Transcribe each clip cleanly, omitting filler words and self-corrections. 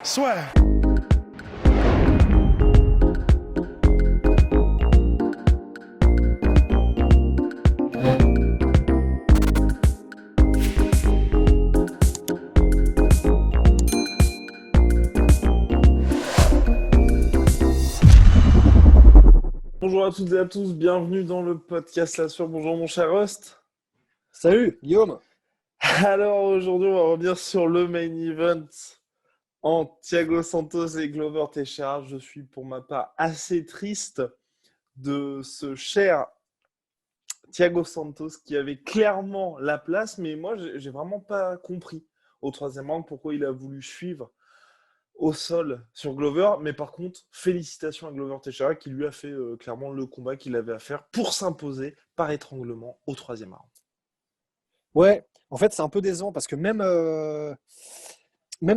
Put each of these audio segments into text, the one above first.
Swear. Bonjour à toutes et à tous, bienvenue dans le podcast La Sueur. Bonjour mon cher Rust. Salut, Guillaume. Alors aujourd'hui on va revenir sur le main event en Thiago Santos et Glover Teixeira. Je suis pour ma part assez triste de ce cher Thiago Santos qui avait clairement la place, mais moi j'ai vraiment pas compris au troisième round pourquoi il a voulu suivre au sol sur Glover, mais par contre, félicitations à Glover Teixeira qui lui a fait clairement le combat qu'il avait à faire pour s'imposer par étranglement au troisième round. Ouais, en fait, c'est un peu décevant parce que même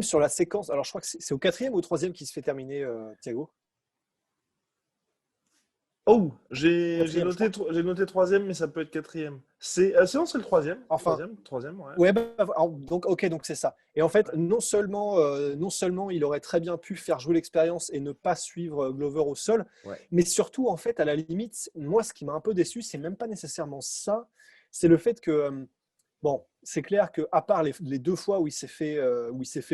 sur la séquence, alors je crois que c'est au quatrième ou au troisième qui se fait terminer, Thiago. Oh, j'ai Quatrième, je crois. j'ai noté troisième, mais ça peut être quatrième. Non, c'est le troisième. Enfin, Troisième, ouais. ouais, donc ok, donc c'est ça. Et en fait, non seulement il aurait très bien pu faire jouer l'expérience et ne pas suivre Glover au sol, Ouais. mais surtout, en fait, à la limite, moi, ce qui m'a un peu déçu, c'est même pas nécessairement ça, c'est le fait que bon, c'est clair que à part les deux fois où il s'est fait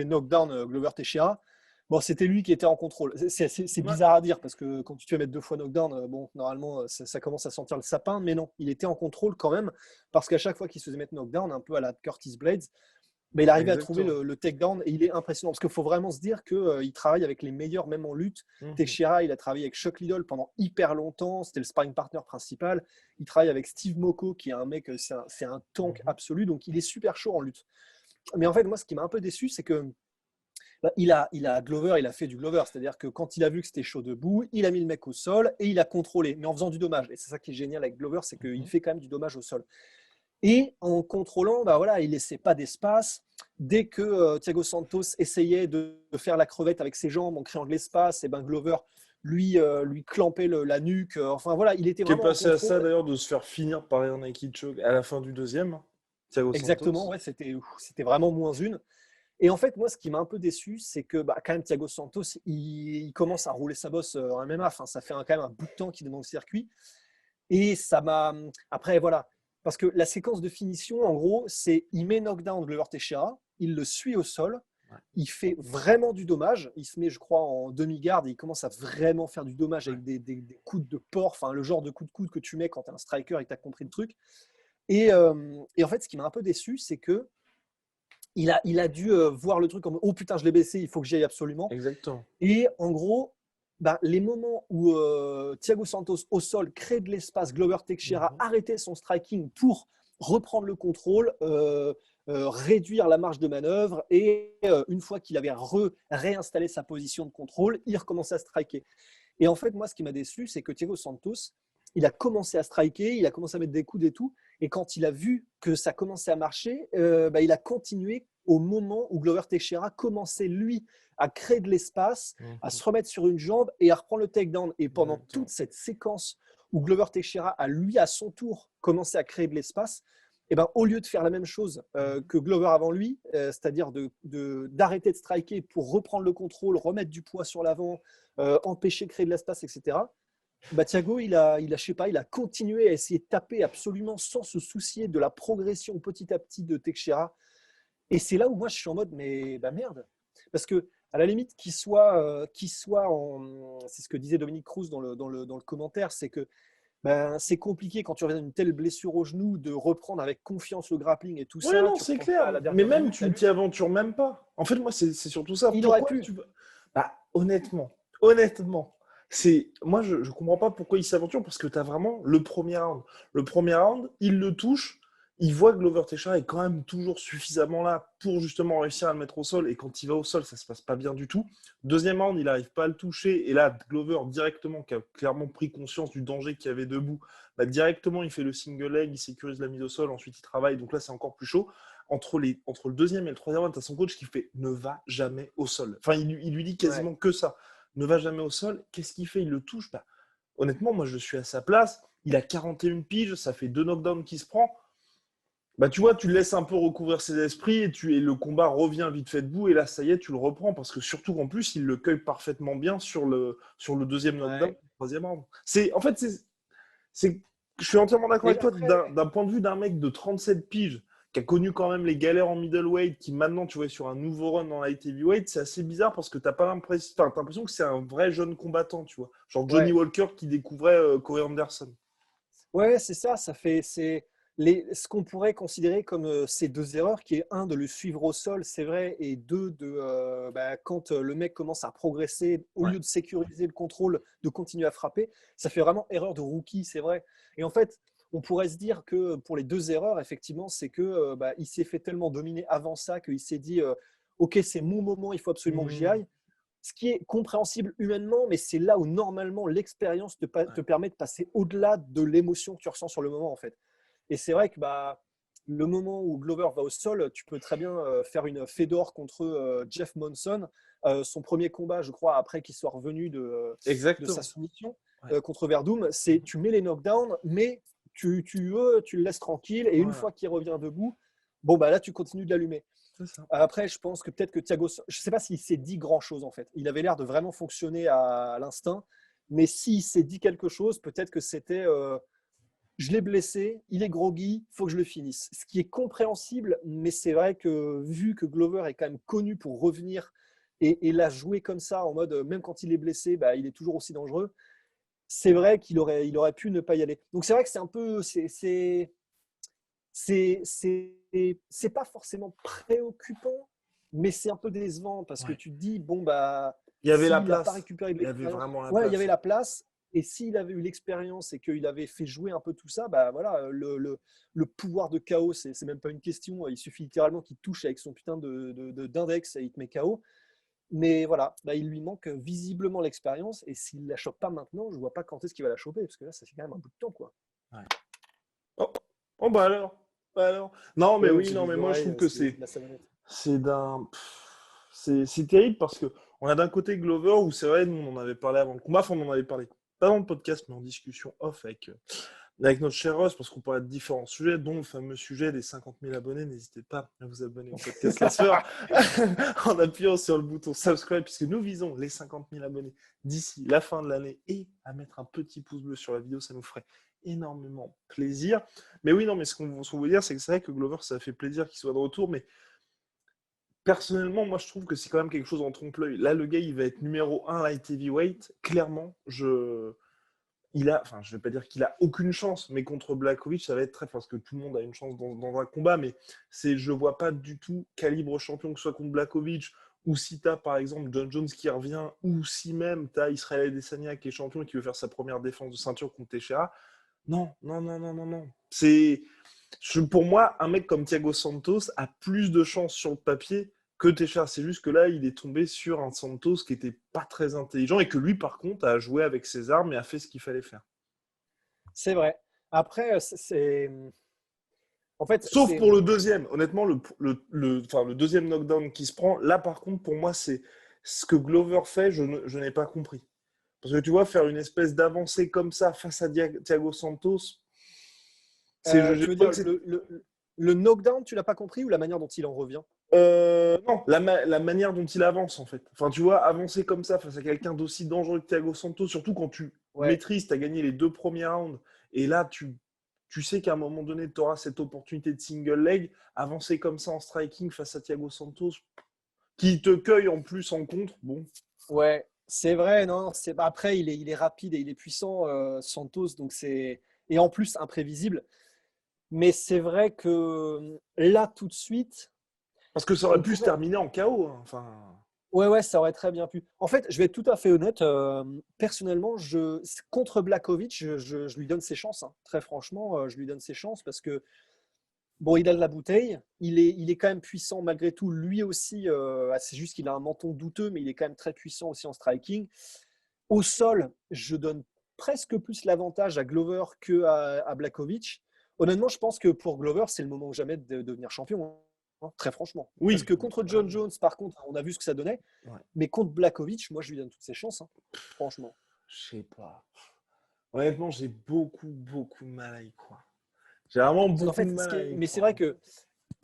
knockdown Glover Teixeira, bon, c'était lui qui était en contrôle. C'est Ouais. bizarre à dire parce que quand tu te fais mettre deux fois knockdown, bon, normalement, ça commence à sentir le sapin, mais non, il était en contrôle quand même parce qu'à chaque fois qu'il se faisait mettre knockdown, un peu à la Curtis Blades, mais il arrivait à trouver Exactement. le takedown et il est impressionnant parce qu'il faut vraiment se dire qu'il travaille avec les meilleurs, même en lutte. Mhm. Teixeira, il a travaillé avec Chuck Liddell pendant hyper longtemps, c'était le sparring partner principal. Il travaille avec Steve Moko, qui est un mec, c'est un tank Mhm. absolu, donc il est super chaud en lutte. Mais en fait, moi, ce qui m'a un peu déçu, c'est que il a Glover, il a fait du Glover, c'est-à-dire que quand il a vu que c'était chaud debout, il a mis le mec au sol et il a contrôlé, mais en faisant du dommage. Et c'est ça qui est génial avec Glover, c'est qu'il Mhm. fait quand même du dommage au sol. Et en contrôlant, bah voilà, il laissait pas d'espace. Dès que Thiago Santos essayait de faire la crevette avec ses jambes en créant de l'espace, et ben Glover lui clampait la nuque. Enfin voilà, il était Qui est vraiment en passé à ça contrôle. d'ailleurs de se faire finir par un Nike Choke à la fin du deuxième, hein, Thiago Exactement, Santos. ouais, c'était vraiment moins une. Et en fait, moi, ce qui m'a un peu déçu, c'est que bah, quand même Thiago Santos, il commence à rouler sa bosse en MMA. Enfin, ça fait quand même un bout de temps qu'il est dans le circuit. Et ça m'a. Après, voilà. Parce que la séquence de finition, en gros, c'est il met knockdown Glover Teixeira, il le suit au sol, Ouais. il fait vraiment du dommage. Il se met, je crois, en demi-garde et il commence à vraiment faire du dommage Ouais. avec des coups de porc, enfin, le genre de coup de coude que tu mets quand tu es un striker et que tu as compris le truc. Et en fait, ce qui m'a un peu déçu, c'est que il a dû voir le truc comme oh putain, je l'ai baissé, il faut que j'y aille absolument. Exactement. Et en gros, bah, les moments où Thiago Santos au sol crée de l'espace, Glover Teixeira Mhm. arrêtait son striking pour reprendre le contrôle, réduire la marge de manœuvre et une fois qu'il avait réinstallé sa position de contrôle, il recommençait à striker. Et en fait, moi, ce qui m'a déçu, c'est que Thiago Santos, il a commencé à striker, il a commencé à mettre des coups et tout. Et quand il a vu que ça commençait à marcher, bah, il a continué au moment où Glover Teixeira commençait, lui, à créer de l'espace, à Mhm. se remettre sur une jambe et à reprendre le takedown. Et pendant toute Exactement. cette séquence où Glover Teixeira a, lui, à son tour, commencé à créer de l'espace, et ben, au lieu de faire la même chose Mhm. que Glover avant lui, c'est-à-dire d'arrêter de striker pour reprendre le contrôle, remettre du poids sur l'avant, empêcher de créer de l'espace, etc. Bah, Thiago, je sais pas, il a continué à essayer de taper absolument sans se soucier de la progression petit à petit de Teixeira. Et c'est là où moi je suis en mode, mais bah merde. Parce que, à la limite, qu'il soit en. C'est ce que disait Dominique Cruz dans le commentaire, c'est que ben, c'est compliqué quand tu reviens d'une telle blessure au genou de reprendre avec confiance le grappling et tout Ouais, ça. non, Tu c'est reprends ça clair. à la Mais dernière même, minute. tu t'y aventures même pas. En fait, moi, c'est surtout ça. Il aurait Pourquoi pu. tu vas. Bah, honnêtement, moi, je comprends pas pourquoi il s'aventure parce que tu as vraiment le premier round. Le premier round, il le touche. Il voit que Glover Teixeira est quand même toujours suffisamment là pour justement réussir à le mettre au sol. Et quand il va au sol, ça se passe pas bien du tout. Deuxième round, il n'arrive pas à le toucher. Et là, Glover, directement, qui a clairement pris conscience du danger qu'il y avait debout, bah, directement, il fait le single leg, il sécurise la mise au sol, ensuite il travaille. Donc là, c'est encore plus chaud. Entre le deuxième et le troisième round, tu as son coach qui fait ne va jamais au sol. Enfin, il lui dit Ouais. quasiment que ça. Ne va jamais au sol. Qu'est-ce qu'il fait? Il le touche. Bah, honnêtement, moi, je suis à sa place. Il a 41 piges, ça fait deux knockdowns qu'il se prend. Bah, tu vois, tu le laisses un peu recouvrir ses esprits et le combat revient vite fait debout. Et là, ça y est, tu le reprends parce que surtout qu'en plus, il le cueille parfaitement bien sur le deuxième knockdown, Ouais. troisième round. En fait, c'est, je suis entièrement d'accord Et avec toi. après, D'un point de vue d'un mec de 37 piges qui a connu quand même les galères en middleweight, qui maintenant, tu vois, est sur un nouveau run dans light heavyweight, c'est assez bizarre parce que t'as pas l'impression, enfin, t'as l'impression que c'est un vrai jeune combattant, tu vois. Genre Johnny ouais, Walker qui découvrait Corey Anderson. ouais, c'est ça. C'est ce qu'on pourrait considérer comme ces deux erreurs, qui est un de le suivre au sol, c'est vrai, et deux de quand le mec commence à progresser, au Ouais. lieu de sécuriser le contrôle, de continuer à frapper, ça fait vraiment erreur de rookie, c'est vrai. Et en fait, on pourrait se dire que pour les deux erreurs, effectivement, c'est que il s'est fait tellement dominer avant ça qu'il s'est dit ok, c'est mon moment, il faut absolument que j'y Mmh. aille. Ce qui est compréhensible humainement, mais c'est là où normalement l'expérience te Ouais. permet de passer au-delà de l'émotion que tu ressens sur le moment en fait. Et c'est vrai que le moment où Glover va au sol, tu peux très bien faire une Fedor contre Jeff Monson. Son premier combat, je crois, après qu'il soit revenu de sa Exactement. soumission Ouais. contre Verdum, c'est tu mets les knockdowns, mais tu le laisses tranquille. Et une Voilà, fois qu'il revient debout, bon, bah là, tu continues de l'allumer. c'est ça. Après, je pense que peut-être que Thiago, je ne sais pas s'il s'est dit grand-chose en fait. Il avait l'air de vraiment fonctionner à l'instinct, mais s'il s'est dit quelque chose, peut-être que c'était je l'ai blessé, il est groggy, il faut que je le finisse. Ce qui est compréhensible, mais c'est vrai que vu que Glover est quand même connu pour revenir et l'a joué comme ça, en mode même quand il est blessé, il est toujours aussi dangereux, c'est vrai qu'il aurait pu ne pas y aller. Donc c'est vrai que c'est un peu. C'est pas forcément préoccupant, mais c'est un peu décevant parce que Ouais. tu te dis, bon, Il y avait la s'il n'a pas place. récupéré de Il y avait l'expérience, vraiment la ouais, il y avait place. la place. Et s'il avait eu l'expérience et qu'il avait fait jouer un peu tout ça, bah voilà, le pouvoir de KO, c'est même pas une question. Il suffit littéralement qu'il touche avec son putain d'index et il te met KO. Mais voilà, il lui manque visiblement l'expérience. Et s'il la chope pas maintenant, je vois pas quand est-ce qu'il va la choper parce que là, ça fait quand même un bout de temps, quoi. Ouais. Oh, oh, bah alors. Bah alors. Non, mais Ouais, oui, j'ai non, mais les moi je oreilles, trouve que c'est la savonnette. c'est d'un. C'est terrible parce que on a d'un côté Glover où c'est vrai, nous on en avait parlé avant le combat, enfin on en avait parlé pas dans le podcast, mais en discussion off avec notre cher Ross, parce qu'on parlait de différents sujets, dont le fameux sujet des 50 000 abonnés. N'hésitez pas à vous abonner au podcast La Sueur en appuyant sur le bouton subscribe, puisque nous visons les 50 000 abonnés d'ici la fin de l'année et à mettre un petit pouce bleu sur la vidéo, ça nous ferait énormément plaisir. Mais oui, non, mais ce qu'on veut dire, c'est que c'est vrai que Glover, ça fait plaisir qu'il soit de retour, mais personnellement, moi, je trouve que c'est quand même quelque chose en trompe-l'œil. Là, le gars, il va être numéro 1 light heavyweight. Clairement, enfin, je vais pas dire qu'il a aucune chance, mais contre Blachowicz, ça va être très, parce que tout le monde a une chance dans un combat, mais je vois pas du tout calibre champion que ce soit contre Blachowicz, ou si t'as, par exemple, John Jones qui revient, ou si même t'as Israël Adesanya qui est champion et qui veut faire sa première défense de ceinture contre Teixeira. Non, non, non, non, non, non. Pour moi, un mec comme Thiago Santos a plus de chances sur le papier que Teixeira. C'est juste que là, il est tombé sur un Santos qui était pas très intelligent et que lui, par contre, a joué avec ses armes et a fait ce qu'il fallait faire. C'est vrai. Après, en fait, Sauf pour le deuxième. Honnêtement, enfin, le deuxième knockdown qui se prend, là, par contre, pour moi, c'est ce que Glover fait, je n'ai pas compris. Parce que tu vois, faire une espèce d'avancée comme ça face à Thiago Santos, j'ai tu veux trouvé dire que c'est le knockdown, tu l'as pas compris ou la manière dont il en revient? non, la manière dont il avance, en fait. Enfin, tu vois, avancer comme ça face à quelqu'un d'aussi dangereux que Thiago Santos, surtout quand tu Ouais, maîtrises, tu as gagné les deux premiers rounds, et là, tu sais qu'à un moment donné, tu auras cette opportunité de single leg, avancer comme ça en striking face à Thiago Santos, qui te cueille en plus en contre, bon. ouais, c'est vrai, non, après il est rapide et il est puissant, Santos, donc et en plus imprévisible. Mais c'est vrai que là tout de suite, Parce que ça aurait on pu se pourrait, terminer en KO, hein. Enfin, ouais, ouais, ça aurait très bien pu. En fait, je vais être tout à fait honnête. Personnellement, contre Blakovic, je lui donne ses chances, hein. Très franchement, je lui donne ses chances parce que bon, il a de la bouteille. Il est quand même puissant malgré tout. Lui aussi, c'est juste qu'il a un menton douteux, mais il est quand même très puissant aussi en striking. Au sol, je donne presque plus l'avantage à Glover qu'à Blakovic. Honnêtement, je pense que pour Glover, c'est le moment ou jamais de devenir champion, hein, très franchement. Parce oui. que contre John Jones, par contre, on a vu ce que ça donnait. Ouais, Mais contre Blakovic, moi, je lui donne toutes ses chances, hein, franchement. je sais pas. Honnêtement, j'ai beaucoup, beaucoup de mal à y croire. J'ai vraiment En beaucoup de fait, mal à y mais c'est croire. vrai que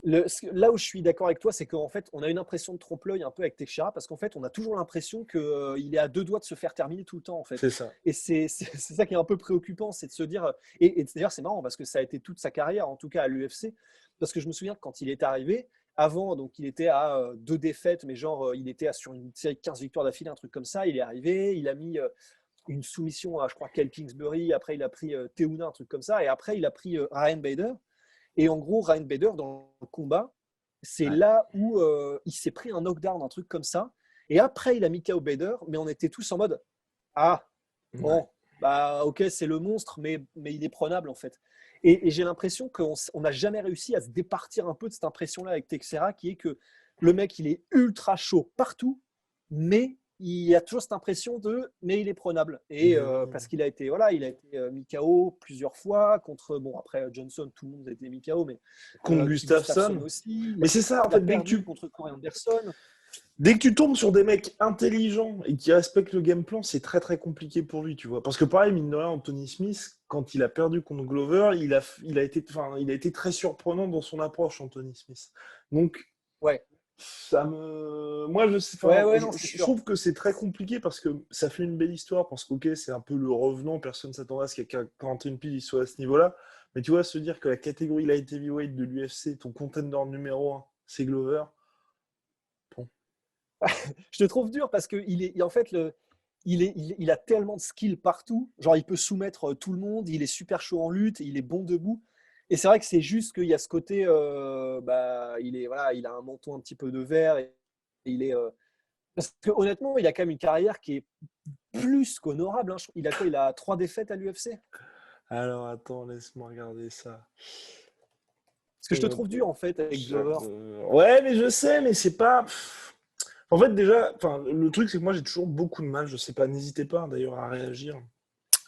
là où je suis d'accord avec toi, c'est qu'en fait, on a une impression de trompe-l'œil un peu avec Teixeira parce qu'en fait, on a toujours l'impression qu'il est à deux doigts de se faire terminer tout le temps, en fait. C'est ça. Et c'est ça qui est un peu préoccupant, c'est de se dire. Et d'ailleurs, c'est marrant parce que ça a été toute sa carrière, en tout cas à l'UFC. Parce que je me souviens que quand il est arrivé, avant, donc il était à deux défaites, mais genre, il était sur une série de 15 victoires d'affilée, un truc comme ça. Il est arrivé, il a mis une soumission à, je crois, Kel Kingsbury. Après, il a pris Teuna, un truc comme ça. Et après, il a pris Ryan Bader. Et en gros, Ryan Bader, dans le combat, c'est Ouais. là où il s'est pris un knockdown, un truc comme ça. Et après, il a mis KO Bader, mais on était tous en mode ah, Ouais. bon, bah ok, c'est le monstre, mais il est prenable en fait. Et j'ai l'impression qu'on n'a jamais réussi à se départir un peu de cette impression-là avec Texera, qui est que le mec, il est ultra chaud partout, mais il y a toujours cette impression mais il est prenable. Et Mais oui. parce qu'il a été, voilà, il a été mis KO plusieurs fois contre, bon, après Johnson, tout le monde a été mis KO, mais Contre Gustafsson Gustafsson. aussi. Mais c'est ça, en Il a fait, perdu contre Corey Anderson. dès que tu tombes sur des mecs intelligents et qui respectent le game plan, c'est très très compliqué pour lui, tu vois. Parce que pareil, mine de rien, Anthony Smith, quand il a perdu contre Glover, il a été très surprenant dans son approche, Anthony Smith. Donc, Ouais, moi, je sais, ouais, enfin, ouais, non, c'est je sûr. trouve que c'est très compliqué parce que ça fait une belle histoire, parce qu'ok, c'est un peu le revenant, personne ne s'attendait à ce qu'à 41 piges il soit à ce niveau-là. Mais tu vois, se dire que la catégorie light heavyweight de l'UFC, ton contender numéro un, c'est Glover. Bon. Je te trouve dur parce que en fait, il a tellement de skills partout. Genre, il peut soumettre tout le monde, il est super chaud en lutte, il est bon debout. Et c'est vrai que c'est juste qu'il y a ce côté, bah, voilà, il a un menton un petit peu de verre. Et il est, parce que honnêtement, il a quand même une carrière qui est plus qu'honorable, hein. Il a quoi? Il a 3 défaites à l'UFC. Alors, attends, laisse-moi regarder ça. Ce que je te trouve dur, en fait, avec Glover. Ouais, mais je sais, mais c'est pas. En fait, déjà, enfin, le truc, c'est que moi, j'ai toujours beaucoup de mal. Je sais pas, n'hésitez pas d'ailleurs à réagir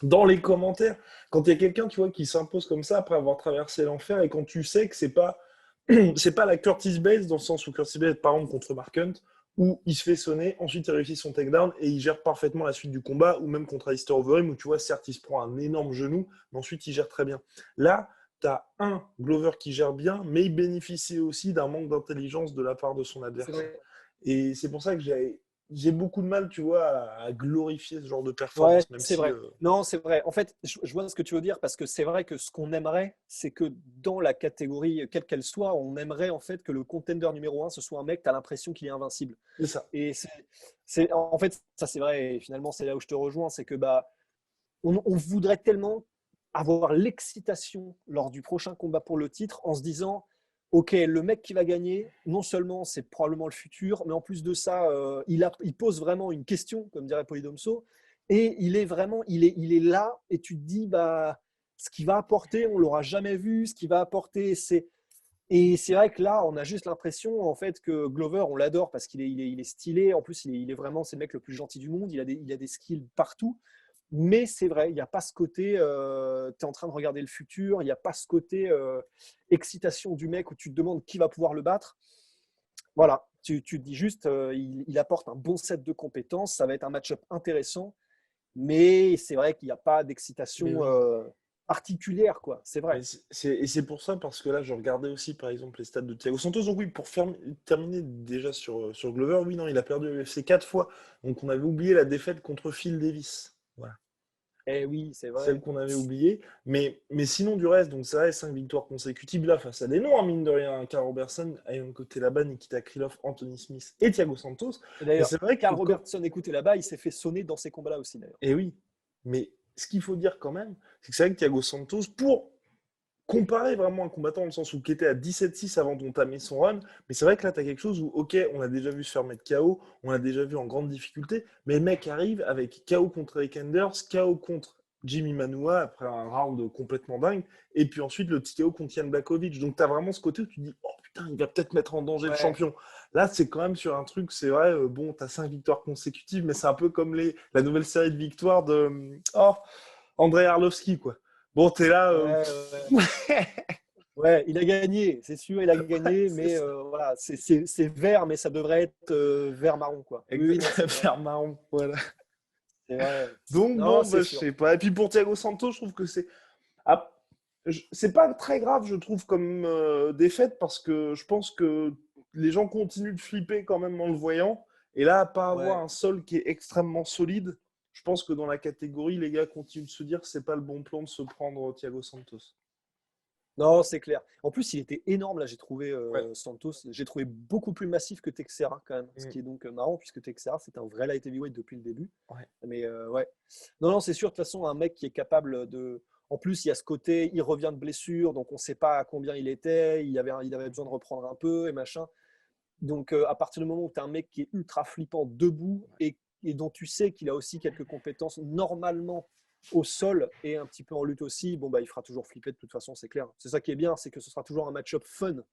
dans les commentaires. Quand il y a quelqu'un, tu vois, qui s'impose comme ça après avoir traversé l'enfer et quand tu sais que c'est pas, c'est pas la Curtis Bates dans le sens où Curtis Bates, par exemple, contre Mark Hunt, où il se fait sonner, ensuite il réussit son takedown et il gère parfaitement la suite du combat, ou même contre Alistair Overeem, où tu vois, certes, il se prend un énorme genou, mais ensuite il gère très bien. Là, tu as un Glover qui gère bien, mais il bénéficie aussi d'un manque d'intelligence de la part de son C'est adversaire. vrai. Et c'est pour ça que j'ai beaucoup de mal, tu vois, à glorifier ce genre de Ouais, performance, même c'est si. vrai. Non, c'est vrai. En fait, je vois ce que tu veux dire parce que c'est vrai que ce qu'on aimerait, c'est que dans la catégorie, quelle qu'elle soit, on aimerait en fait que le contender numéro un, ce soit un mec, tu as l'impression qu'il est invincible. C'est ça. Et en fait, ça c'est vrai. Et finalement, c'est là où je te rejoins, c'est que bah, on voudrait tellement avoir l'excitation lors du prochain combat pour le titre en se disant, ok, le mec qui va gagner, non seulement c'est probablement le futur, mais en plus de ça, il pose vraiment une question, comme dirait Polydomso, et il est vraiment, il est là, et tu te dis, bah, ce qu'il va apporter, on l'aura jamais vu, ce qu'il va apporter, et c'est vrai que là, on a juste l'impression en fait que Glover, on l'adore parce qu'il est stylé. En plus, il est vraiment, c'est le mec le plus gentil du monde. Il a des skills partout. Mais c'est vrai, il n'y a pas ce côté, tu es en train de regarder le futur, il n'y a pas ce côté excitation du mec où tu te demandes qui va pouvoir le battre. Voilà, tu te dis juste, il apporte un bon set de compétences, ça va être un match-up intéressant, mais c'est vrai qu'il n'y a pas Mais d'excitation oui. particulière, quoi. C'est vrai. Mais et c'est pour ça, parce que là, je regardais aussi, par exemple, les stats de Thiago Santos. Donc oui, pour terminer déjà sur Glover, oui, non, il a perdu l'UFC 4 fois. Donc on avait oublié la défaite contre Phil Davis. Voilà. Eh oui, c'est Celle vrai. qu'on avait oubliée. Mais sinon, du reste, donc ça reste 5 victoires consécutives là face à des noms, hein, mine de rien. Karl Robertson, Ion Laban, Nikita Krylov, Anthony Smith et Thiago Santos. Et Mais d'ailleurs, c'est vrai que Karl quand. Robertson, écoutez là-bas, il s'est fait sonner dans ces combats-là aussi, d'ailleurs. Eh oui. Mais ce qu'il faut dire quand même, c'est que c'est vrai que Thiago Santos, pour comparer vraiment un combattant dans le sens où qui était à 17-6 avant d'entamer son run, mais c'est vrai que là, tu as quelque chose où, ok, on a déjà vu se faire mettre KO, on l'a déjà vu en grande difficulté, mais le mec arrive avec KO contre Eric Enders, KO contre Jimmy Manua après un round complètement dingue, et puis ensuite le petit KO contre Jan Blachowicz. Donc tu as vraiment ce côté où tu te dis, oh putain, il va peut-être mettre en danger le Ouais, champion. Là, c'est quand même sur un truc, c'est vrai, bon, tu as 5 victoires consécutives, mais c'est un peu comme la nouvelle série de victoires de Andrei Arlovski, quoi. Bon, t'es là. ouais, ouais. Ouais, il a gagné, c'est sûr, il a gagné, C'est mais ça. voilà, c'est vert, mais ça devrait être vert marron, quoi. Oui, oui, non, c'est vrai. Faire marron, voilà. C'est vrai. Donc Non, bon, c'est bah, je sûr. sais pas. Et puis pour Thiago Santos, je trouve que c'est. Ah, C'est pas très grave, je trouve, comme défaite, parce que je pense que les gens continuent de flipper quand même en le voyant. Et là, à pas avoir Ouais. un sol qui est extrêmement solide, je pense que dans la catégorie, les gars continuent de se dire que c'est pas le bon plan de se prendre Thiago Santos. Non, c'est clair. En plus, il était énorme, là, j'ai trouvé Ouais. Santos. J'ai trouvé beaucoup plus massif que Texera, quand même. Ce Mm. qui est donc marrant, puisque Texera, c'est un vrai light heavyweight depuis le début. Ouais. Mais ouais. Non, non, c'est sûr, de toute façon, un mec qui est capable de. En plus, il y a ce côté, il revient de blessure, donc on ne sait pas à combien il était. Il avait besoin de reprendre un peu et machin. Donc, à partir du moment où tu as un mec qui est ultra flippant debout et dont tu sais qu'il a aussi quelques compétences normalement au sol et un petit peu en lutte aussi, bon, bah, il fera toujours flipper de toute façon, c'est clair. C'est ça qui est bien, c'est que ce sera toujours un match-up fun de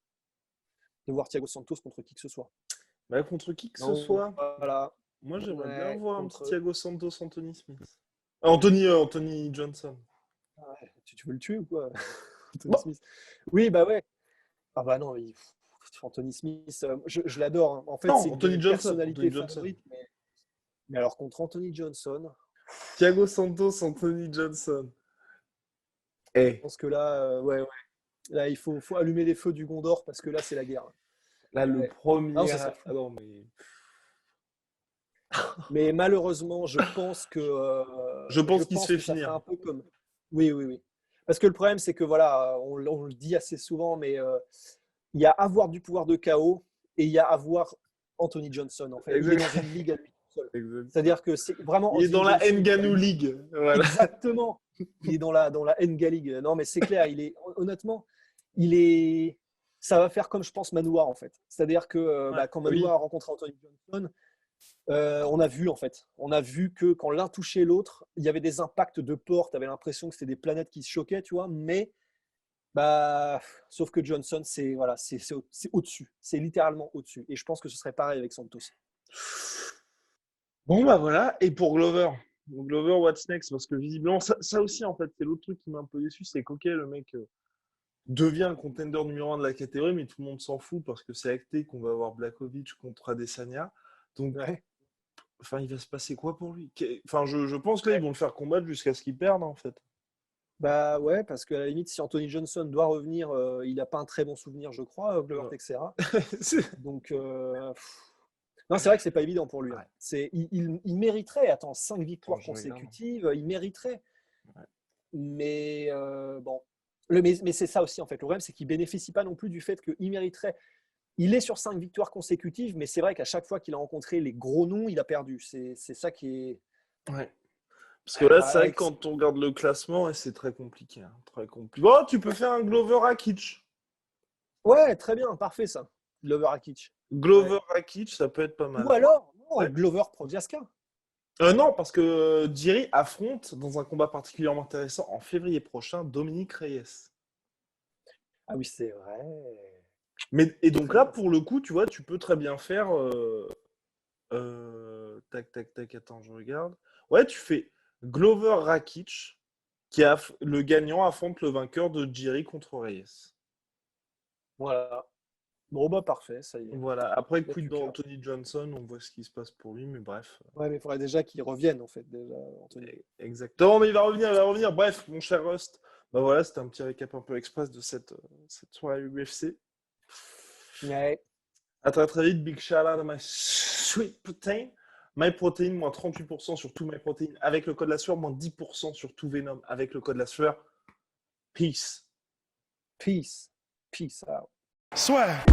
voir Thiago Santos contre qui que ce soit. Bah, contre qui que ce Donc, soit, voilà. moi j'aimerais bien Ouais, voir un petit contre. Thiago Santos, Anthony Smith. Anthony Johnson. Ouais, tu veux le tuer ou quoi, Anthony Bon, Smith? Oui, bah ouais. Ah bah non, Anthony Smith, je l'adore, hein. En fait, c'est non, une de mes Anthony Johnson. personnalités Anthony Johnson. favorites. Mais alors, contre Anthony Johnson, Thiago Santos, Anthony Johnson. je Eh, pense que là, ouais, ouais. Là, il faut allumer les feux du Gondor parce que là, c'est la guerre. là, le Ouais. Non, premier. ça serait Ah fou. non, mais. Mais malheureusement, Je je pense qu'il se pense fait que ça finir. ferait un peu comme. Oui, oui, oui. Parce que le problème, c'est que voilà, on le dit assez souvent, mais il y a avoir du pouvoir de chaos et il y a avoir Anthony Johnson. En fait, il est dans Exact. une ligue à lui tout seul. Exact. C'est-à-dire que c'est vraiment Il est dans Anthony la Johnson. Ngannou League. Voilà. Exactement. Il est dans la Nga League. Non, mais c'est clair. Honnêtement, il est. Ça va faire comme je pense Manoir en fait. C'est-à-dire que Ouais. bah, quand Oui. Manoir a rencontré Anthony Johnson, on a vu en fait. On a vu que quand l'un touchait l'autre, il y avait des impacts de porte. Tu avais l'impression que c'était des planètes qui se choquaient, tu vois. Mais bah, sauf que Johnson, c'est voilà, c'est au-dessus. C'est littéralement au-dessus. Et je pense que ce serait pareil avec Santos. Bon, bah voilà. Et pour Glover. Donc, Glover, what's next? Parce que visiblement, ça aussi, en fait, c'est l'autre truc qui m'a un peu déçu. C'est qu'ok, le mec devient le contender numéro 1 de la catégorie, mais tout le monde s'en fout parce que c'est acté qu'on va avoir Blakovic contre Adesanya. Donc, Ouais. enfin, il va se passer quoi pour lui? Enfin, je pense que là, ils vont le faire combattre jusqu'à ce qu'il perde, en fait. Bah ouais, parce qu'à la limite, si Anthony Johnson doit revenir, il n'a pas un très bon souvenir, je crois, Glover Non. Teixeira. C'est- Donc, non, c'est vrai que c'est pas évident pour lui, hein. Ouais. Il mériterait, attends, 5 Attends, victoires je regarde. consécutives, il mériterait. Ouais. Mais bon, mais c'est ça aussi en fait. Le problème, c'est qu'il bénéficie pas non plus du fait qu'il mériterait. Il est sur 5 victoires consécutives, mais c'est vrai qu'à chaque fois qu'il a rencontré les gros noms, il a perdu. C'est ça qui est. Ouais. Parce que là, c'est vrai Ouais, que quand on regarde le classement, ouais, c'est très compliqué. Hein, très compliqué. Bon, tu peux faire un Glover Rakic. ouais, très bien, parfait ça. Glover Rakic. Ouais. Glover Rakic, ça peut être pas Ou mal. alors, non, Ouais. Glover Prochaska. Non, parce que Jiri affronte dans un combat particulièrement intéressant en février prochain Dominique Reyes. Ah oui, c'est vrai. Et donc Très là, bien ça. pour le coup, tu vois, tu peux très bien faire. Tac, tac, tac, attends, je regarde. Ouais, tu fais Glover Rakic, le gagnant affronte le vainqueur de Jiri contre Reyes. Voilà. Bon, bah parfait, ça y est. Voilà. Après, Là, quid tu capes. d'Anthony Johnson, on voit ce qui se passe pour lui, mais bref. Ouais, mais il faudrait déjà qu'il revienne en fait, déjà, Anthony. Exactement, mais il va revenir, il va revenir. Bref, mon cher Rust, bah voilà, c'était un petit récap un peu express de cette soirée UFC. Ouais. À très très vite, big shout out à my sweet protein. MyProtein, moins 38% sur tout MyProtein avec le code la sueur, moins 10% sur tout Venom avec le code la sueur. Peace. Peace. Peace out. Swear.